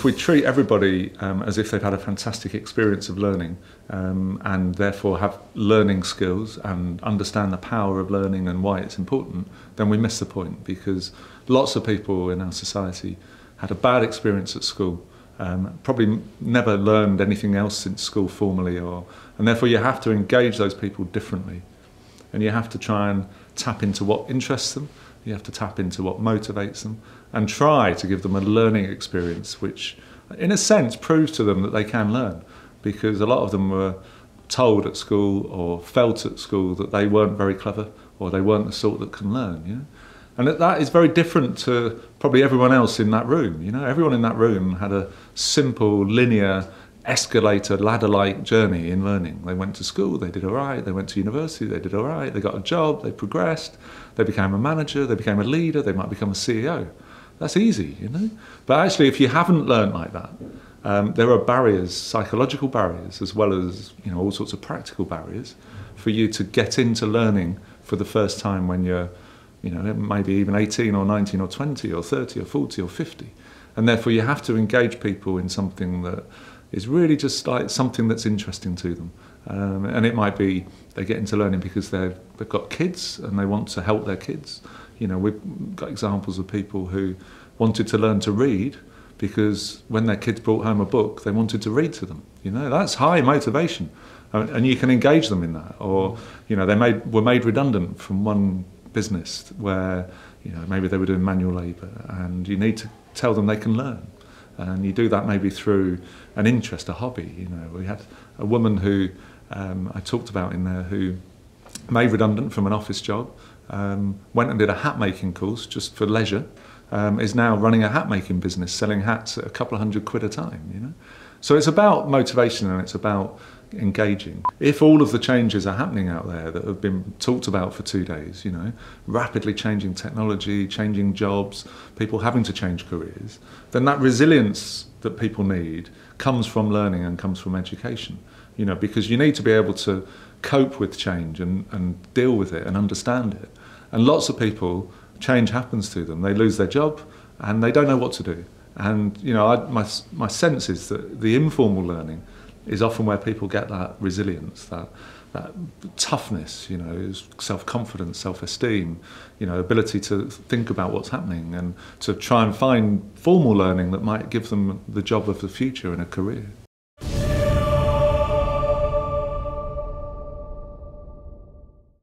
if we treat everybody as if they've had a fantastic experience of learning and therefore have learning skills and understand the power of learning and why it's important, then we miss the point, because lots of people in our society had a bad experience at school, probably never learned anything else since school formally, and therefore you have to engage those people differently. And you have to try and tap into what interests them, you have to tap into what motivates them, and try to give them a learning experience which, in a sense, proves to them that they can learn. Because a lot of them were told at school or felt at school that they weren't very clever or they weren't the sort that can learn. You know? And that is very different to probably everyone else in that room. You know, everyone in that room had a simple, linear, escalator, ladder-like journey in learning. They went to school, they did all right. They went to university, they did all right. They got a job, they progressed. They became a manager, they became a leader, they might become a CEO. That's easy, you know. But actually, if you haven't learned like that, there are barriers, psychological barriers, as well as, you know, all sorts of practical barriers for you to get into learning for the first time when you're, you know, maybe even 18 or 19 or 20 or 30 or 40 or 50. And therefore, you have to engage people in something that is really just like something that's interesting to them. And it might be they get into learning because they've got kids and they want to help their kids. You know, we've got examples of people who wanted to learn to read because when their kids brought home a book, they wanted to read to them. You know, that's high motivation. And you can engage them in that. Or, you know, were made redundant from one business where, you know, maybe they were doing manual labour, and you need to tell them they can learn. And you do that maybe through an interest, a hobby. You know, we had a woman who I talked about in there who made redundant from an office job, went and did a hat making course just for leisure, is now running a hat making business, selling hats at a couple of £100 a time. You know, so it's about motivation and it's about engaging. If all of the changes are happening out there that have been talked about for 2 days, you know, rapidly changing technology, changing jobs, people having to change careers, then that resilience that people need comes from learning and comes from education. You know, because you need to be able to cope with change and deal with it and understand it. And lots of people, change happens to them. They lose their job and they don't know what to do. And, you know, my sense is that the informal learning is often where people get that resilience, that toughness, you know, self-confidence, self-esteem, you know, ability to think about what's happening and to try and find formal learning that might give them the job of the future in a career.